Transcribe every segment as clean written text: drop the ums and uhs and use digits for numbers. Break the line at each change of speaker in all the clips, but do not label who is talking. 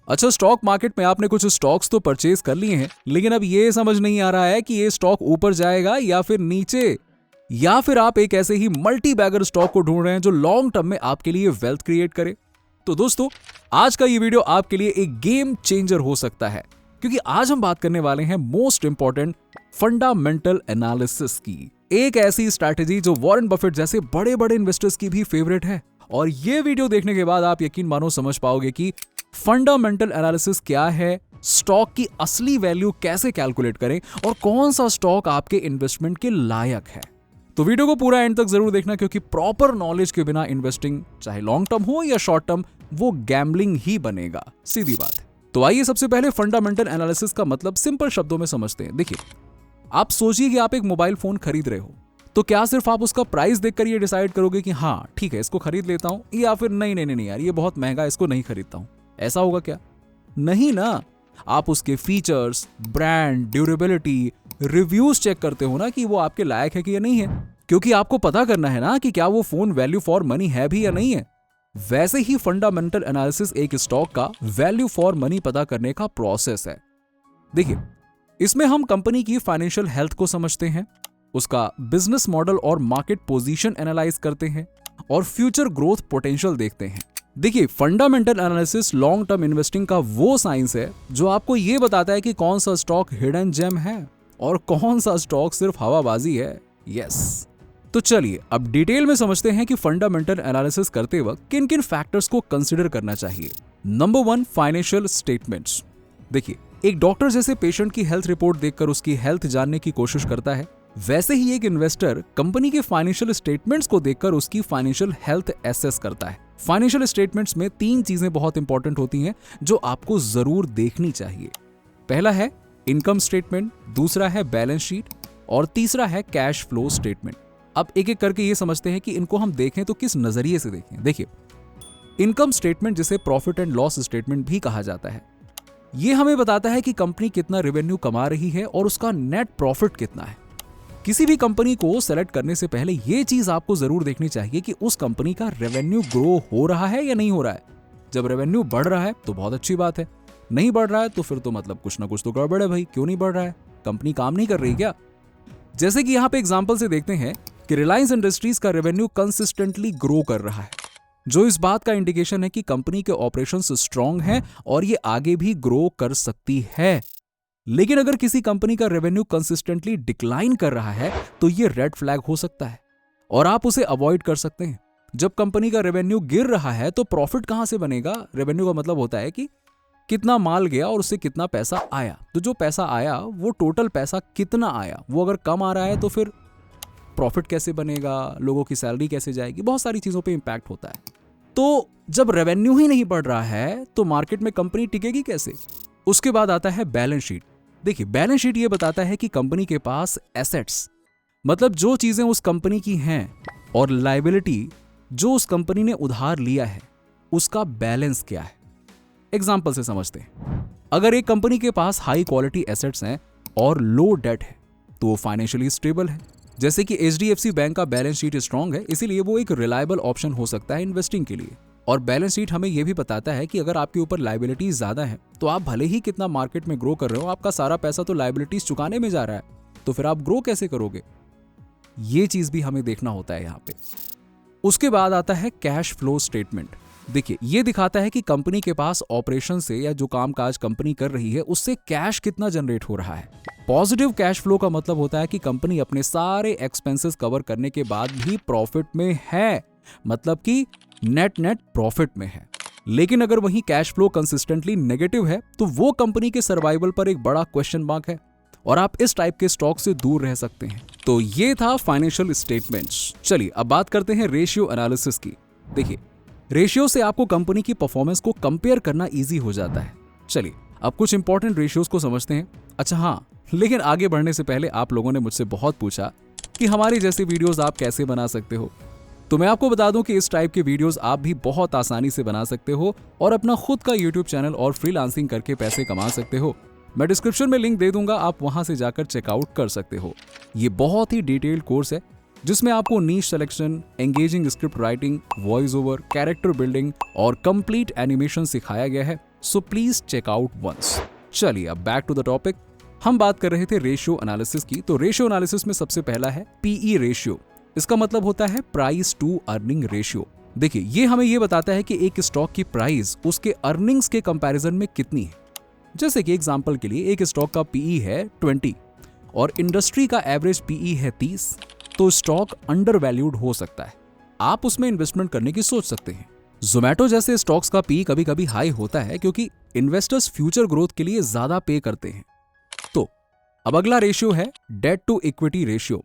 अच्छा, stock market में आपने कुछ स्टॉक्स तो परचेज कर लिए हैं, लेकिन अब ये समझ नहीं आ रहा है कि ये स्टॉक ऊपर जाएगा या फिर नीचे, या फिर आप एक ऐसे ही मल्टी बैगर स्टॉक को ढूंढ रहे हैं जो लॉन्ग टर्म में आपके लिए वेल्थ क्रिएट करे। तो दोस्तों, आज का ये वीडियो आपके लिए एक गेम चेंजर हो सकता है, क्योंकि आज हम बात करने वाले हैं मोस्ट इंपॉर्टेंट फंडामेंटल एनालिसिस की, एक ऐसी स्ट्रैटेजी जो वॉरेन बफेट जैसे बड़े बड़े इन्वेस्टर्स की भी फेवरेट है। और ये वीडियो देखने के बाद आप यकीन मानो समझ पाओगे कि फंडामेंटल एनालिसिस क्या है, स्टॉक की असली वैल्यू कैसे कैलकुलेट करें और कौन सा स्टॉक आपके इन्वेस्टमेंट के लायक है। तो वीडियो को पूरा एंड तक जरूर देखना, क्योंकि प्रॉपर नॉलेज के बिना इन्वेस्टिंग चाहे लॉन्ग टर्म हो या शॉर्ट टर्म, वो गैम्बलिंग ही बनेगा, सीधी बात है। तो आइए सबसे पहले फंडामेंटल एनालिसिस का मतलब सिंपल शब्दों में समझते हैं। देखिए, आप सोचिए कि आप एक मोबाइल फोन खरीद रहे हो, तो क्या सिर्फ आप उसका प्राइस देखकर ये डिसाइड करोगे कि हाँ ठीक है इसको खरीद लेता हूं, या फिर नहीं नहीं नहीं यार ये बहुत महंगा इसको नहीं खरीदता हूं, ऐसा होगा क्या? नहीं ना। आप उसके features, brand, durability, reviews check करते हो ना कि वो आपके लायक है कि या नहीं है, क्योंकि आपको पता करना है ना कि क्या वो फोन वैल्यू फॉर मनी है भी या नहीं है। वैसे ही फंडामेंटल एनालिसिस एक स्टॉक का वैल्यू फॉर मनी पता करने का प्रोसेस है। देखिए, इसमें हम कंपनी की फाइनेंशियल हेल्थ को समझते हैं, उसका बिजनेस मॉडल और मार्केट पोजीशन एनालाइज करते हैं और फ्यूचर ग्रोथ पोटेंशियल देखते हैं। देखिए, fundamental analysis long term investing का वो साइंस है जो आपको ये बताता है कि कौन सा स्टॉक हिडन जेम है और कौन सा स्टॉक सिर्फ हवाबाजी है। यस। तो चलिए अब डिटेल में समझते हैं कि फंडामेंटल एनालिसिस करते वक्त किन किन फैक्टर्स को कंसीडर करना चाहिए। Number 1, financial statements. देखिए, एक डॉक्टर जैसे पेशेंट की हेल्थ रिपोर्ट देखकर उसकी हेल्थ जानने की कोशिश करता है, वैसे ही एक इन्वेस्टर कंपनी के फाइनेंशियल स्टेटमेंट्स को देखकर उसकी फाइनेंशियल हेल्थ एसेस करता है। फाइनेंशियल स्टेटमेंट्स में 3 चीजें बहुत इंपॉर्टेंट होती हैं जो आपको जरूर देखनी चाहिए। पहला है इनकम स्टेटमेंट, दूसरा है बैलेंस शीट और तीसरा है कैश फ्लो स्टेटमेंट। अब एक एक करके ये समझते हैं कि इनको हम देखें तो किस नजरिए से देखें। देखिए, इनकम स्टेटमेंट जिसे प्रॉफिट एंड लॉस स्टेटमेंट भी कहा जाता है, ये हमें बताता है कि कंपनी कितना रेवेन्यू कमा रही है और उसका नेट प्रॉफिट कितना है। किसी भी कंपनी को सेलेक्ट करने से पहले ये चीज आपको जरूर देखनी चाहिए कि उस कंपनी का रेवेन्यू ग्रो हो रहा है या नहीं हो रहा है। जब रेवेन्यू बढ़ रहा है तो बहुत अच्छी बात है, नहीं बढ़ रहा है तो फिर तो मतलब कुछ ना कुछ तो गड़बड़ है भाई, क्यों नहीं बढ़ रहा है? कंपनी काम नहीं कर रही क्या? जैसे कि यहाँ पे एग्जाम्पल से देखते हैं कि रिलायंस इंडस्ट्रीज का रेवेन्यू कंसिस्टेंटली ग्रो कर रहा है, जो इस बात का इंडिकेशन है कि कंपनी के ऑपरेशंस स्ट्रांग हैं और ये आगे भी ग्रो कर सकती है। लेकिन अगर किसी कंपनी का रेवेन्यू कंसिस्टेंटली डिक्लाइन कर रहा है तो ये रेड फ्लैग हो सकता है और आप उसे अवॉइड कर सकते हैं। जब कंपनी का रेवेन्यू गिर रहा है तो प्रॉफिट कहां से बनेगा? रेवेन्यू का मतलब होता है कि कितना माल गया और उससे कितना पैसा आया। तो जो पैसा आया वो टोटल पैसा कितना आया, वो अगर कम आ रहा है तो फिर प्रॉफिट कैसे बनेगा, लोगों की सैलरी कैसे जाएगी, बहुत सारी चीजों पे इंपैक्ट होता है। तो जब रेवेन्यू ही नहीं बढ़ रहा है तो मार्केट में कंपनी टिकेगी कैसे? उसके बाद आता है बैलेंस शीट। देखिए, बैलेंस शीट ये बताता है कि कंपनी के पास एसेट्स, मतलब जो चीजें उस कंपनी की हैं, और लायबिलिटी जो उस कंपनी ने उधार लिया है, उसका बैलेंस क्या है। एग्जाम्पल से समझते हैं। अगर एक कंपनी के पास हाई क्वालिटी एसेट्स हैं और लो डेट है तो वो फाइनेंशियली स्टेबल है। जैसे कि HDFC बैंक का बैलेंस शीट स्ट्रांग है, इसीलिए वो एक रिलायबल ऑप्शन हो सकता है इन्वेस्टिंग के लिए। और बैलेंस शीट हमें यह भी बताता है कि अगर आपके ऊपर लायबिलिटीज ज्यादा है तो आप भले ही कितना मार्केट में ग्रो कर रहे हो, आपका सारा पैसा तो लायबिलिटीज चुकाने में जा रहा है, तो फिर आप ग्रो कैसे करोगे? ये चीज भी हमें देखना होता है यहाँ पे। उसके बाद आता है कैश फ्लो स्टेटमेंट। देखिए, ये दिखाता है कि कंपनी के पास ऑपरेशन से या जो काम काज कंपनी कर रही है उससे कैश कितना जनरेट हो रहा है। पॉजिटिव कैश फ्लो का मतलब होता है कि कंपनी अपने सारे एक्सपेंसेस कवर करने के बाद भी प्रॉफिट में है, मतलब कि नेट प्रॉफिट में है। लेकिन अगर वही कैश फ्लो कंसिस्टेंटली नेगेटिव है तो वो कंपनी के सर्वाइवल पर एक बड़ा क्वेश्चन मार्क है और आप इस टाइप के स्टॉक से दूर रह सकते हैं। तो ये था फाइनेंशियल स्टेटमेंट्स। चलिए अब बात करते हैं रेशियो एनालिसिस की। देखिए, रेशियो से आपको कंपनी की परफॉर्मेंस को कंपेयर करना इजी हो जाता है। चलिए अब कुछ इंपॉर्टेंट रेशियोज को समझते हैं। अच्छा हाँ, लेकिन आगे बढ़ने से पहले आप लोगों ने मुझसे बहुत पूछा कि हमारी जैसे वीडियोस आप कैसे बना सकते हो। तो मैं आपको बता दूं कि इस टाइप के वीडियोस आप भी बहुत आसानी से बना सकते हो और अपना खुद का YouTube चैनल और फ्रीलांसिंग करके पैसे कमा सकते हो। मैं डिस्क्रिप्शन में लिंक दे दूंगा, आप वहां से जाकर चेकआउट कर सकते हो। ये बहुत ही डिटेल्ड कोर्स है जिसमें आपको niche selection, engaging script writing, voice over, character building और कंप्लीट एनिमेशन सिखाया गया है। So please check out once. चलिए अब बैक टू द टॉपिक। हम बात कर रहे थे रेशियो एनालिसिस की। तो रेशियो एनालिसिस में सबसे पहला है पीई रेशियो। इसका मतलब होता है प्राइस टू अर्निंग रेशियो। देखिए, ये हमें ये बताता है कि एक स्टॉक की प्राइस उसके अर्निंग्स के कंपैरिजन में कितनी है। जैसे कि एग्जांपल के लिए एक स्टॉक का पीई है 20 और इंडस्ट्री का एवरेज पीई है 30, तो स्टॉक अंडर वैल्यूड हो सकता है। आप उसमें इन्वेस्टमेंट करने की सोच सकते हैं। जोमैटो जैसे स्टॉक्स का पीई कभी कभी हाई होता है क्योंकि इन्वेस्टर्स फ्यूचर ग्रोथ के लिए ज्यादा पे करते हैं। तो अब अगला रेशियो है डेट टू इक्विटी रेशियो।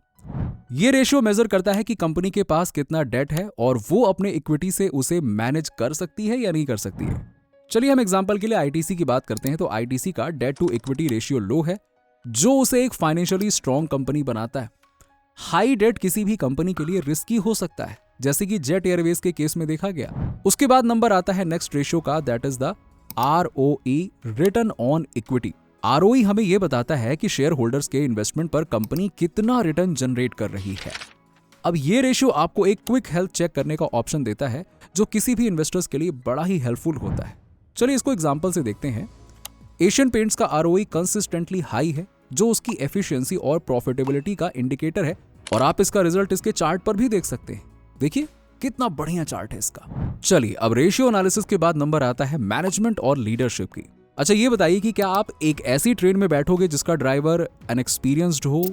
ये रेशियो मेजर करता है कि कंपनी के पास कितना डेट है और वो अपने इक्विटी से उसे मैनेज कर सकती है या नहीं कर सकती है। चलिए हम एग्जांपल के लिए आईटीसी की बात करते हैं। तो आईटीसी का डेट टू इक्विटी रेशियो लो है, जो उसे एक फाइनेंशियली स्ट्रॉन्ग कंपनी बनाता है। हाई डेट किसी भी कंपनी के लिए रिस्की हो सकता है, जैसे कि जेट एयरवेज के केस में देखा गया। उसके बाद नंबर आता है नेक्स्ट रेशियो का, that is the ROE, return on equity. ROE हमें यह बताता है कि शेयर होल्डर्स के इन्वेस्टमेंट पर कंपनी कितना रिटर्न जनरेट कर रही है। अब ये रेशियो आपको एक क्विक हेल्थ चेक करने का ऑप्शन देता है, जो किसी भी इन्वेस्टर्स के लिए बड़ा ही हेल्पफुल होता है। चलिए इसको एग्जांपल से देखते हैं। एशियन पेंट्स का आरओई कंसिस्टेंटली हाई है, जो उसकी एफिशिएंसी और प्रॉफिटेबिलिटी का इंडिकेटर है, और आप इसका रिजल्ट इसके चार्ट पर भी देख सकते हैं। देखिए कितना बढ़िया चार्ट है इसका। चलिए अब रेशियो एनालिसिस के बाद नंबर आता है मैनेजमेंट और लीडरशिप की। अच्छा ये बताइए कि क्या आप एक ऐसी ट्रेन में बैठोगे जिसका ड्राइवर अनएक्सपीरियंस्ड हो?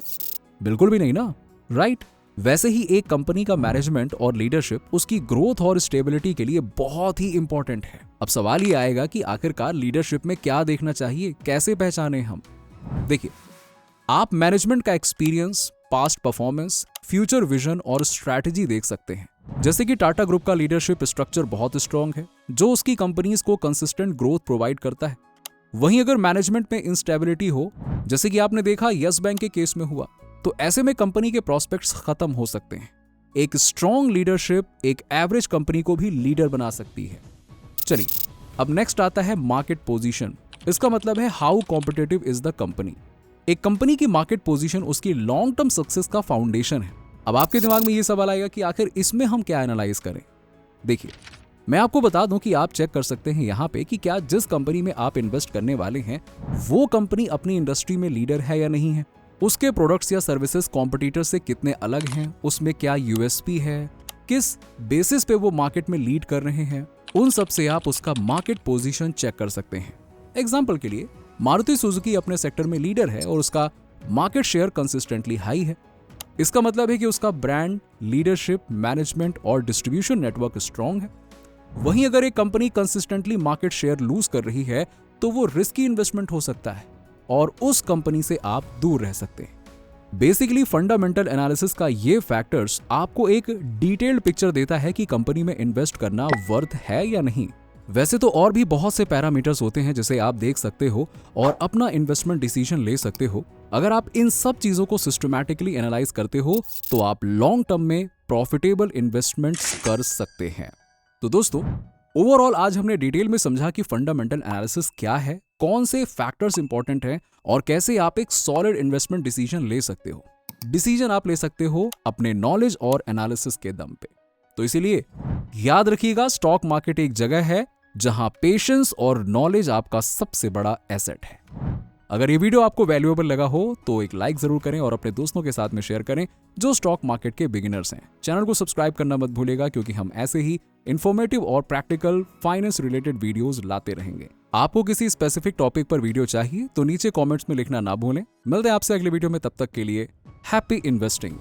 बिल्कुल भी नहीं ना, राइट? वैसे ही एक कंपनी का मैनेजमेंट और लीडरशिप उसकी ग्रोथ और स्टेबिलिटी के लिए बहुत ही इंपॉर्टेंट है। अब सवाल ये आएगा कि आखिरकार लीडरशिप में क्या देखना चाहिए, कैसे पहचाने हम? देखिए, आप मैनेजमेंट का experience, past performance, future vision और स्ट्रैटेजी देख सकते हैं। जैसे कि टाटा ग्रुप का लीडरशिप स्ट्रक्चर बहुत स्ट्रांग है, जो उसकी कंपनीज को कंसिस्टेंट ग्रोथ प्रोवाइड करता है। वहीं अगर मैनेजमेंट में इंस्टेबिलिटी हो, जैसे कि आपने देखा यस बैंक के केस में हुआ, तो ऐसे में कंपनी के प्रोस्पेक्ट्स खत्म हो सकते हैं। एक स्ट्रांग लीडरशिप एक एवरेज कंपनी को भी लीडर बना सकती है। चलिए अब नेक्स्ट आता है मार्केट पोजीशन। इसका मतलब है how competitive is the company. एक कंपनी की मार्केट पोजीशन उसकी लॉन्ग टर्म सक्सेस का फाउंडेशन है। अब आपके दिमाग में ये सवाल आएगा कि आखिर इसमें हम क्या एनालाइज करें। देखिए, मैं आपको बता दूं कि आप चेक कर सकते हैं यहाँ पे कि क्या जिस कंपनी में आप इन्वेस्ट करने वाले हैं वो कंपनी अपनी इंडस्ट्री में लीडर है या नहीं है, उसके प्रोडक्ट्स या सर्विसेज कॉम्पिटिटर से कितने अलग हैं, उसमें क्या यूएसपी है, किस बेसिस पे वो मार्केट में लीड कर रहे हैं। उन सब से आप उसका मार्केट पोजीशन चेक कर सकते हैं। एग्जाम्पल के लिए मारुति सुजुकी अपने सेक्टर में लीडर है और उसका मार्केट शेयर कंसिस्टेंटली हाई है। इसका मतलब है कि उसका ब्रांड, लीडरशिप, मैनेजमेंट और डिस्ट्रीब्यूशन नेटवर्क स्ट्रांग है। वहीं अगर एक company consistently market share lose कर रही है तो वो रिस्की इन्वेस्टमेंट हो सकता है और उस कंपनी से आप दूर रह सकते हैं। बेसिकली फंडामेंटल एनालिसिस का ये फैक्टर्स आपको एक डिटेल्ड पिक्चर देता है कि कंपनी में इन्वेस्ट करना वर्थ है या नहीं। वैसे तो और भी बहुत से पैरामीटर्स होते हैं जिसे आप देख सकते हो और अपना इन्वेस्टमेंट डिसीजन ले सकते हो। अगर आप इन सब चीजों को सिस्टमैटिकली एनालाइज करते हो तो आप लॉन्ग टर्म में प्रॉफिटेबल इन्वेस्टमेंट्स कर सकते हैं। तो दोस्तों, ओवरऑल आज हमने डिटेल में समझा कि फंडामेंटल एनालिसिस क्या है, कौन से फैक्टर्स इंपॉर्टेंट हैं और कैसे आप एक सॉलिड इन्वेस्टमेंट डिसीजन ले सकते हो। डिसीजन आप ले सकते हो अपने नॉलेज और एनालिसिस के दम पे। तो इसीलिए याद रखिएगा, स्टॉक मार्केट एक जगह है जहां पेशेंस और नॉलेज आपका सबसे बड़ा एसेट है। अगर ये वीडियो आपको वैल्यूएबल लगा हो तो एक लाइक जरूर करें और अपने दोस्तों के साथ में शेयर करें जो स्टॉक मार्केट के बिगिनर्स हैं। चैनल को सब्सक्राइब करना मत भूलिएगा, क्योंकि हम ऐसे ही इंफॉर्मेटिव और प्रैक्टिकल फाइनेंस रिलेटेड वीडियोस लाते रहेंगे। आपको किसी स्पेसिफिक टॉपिक पर वीडियो चाहिए तो नीचे कमेंट्स में लिखना ना भूलें। मिलते हैं आपसे अगले वीडियो में, तब तक के लिए हैप्पी इन्वेस्टिंग।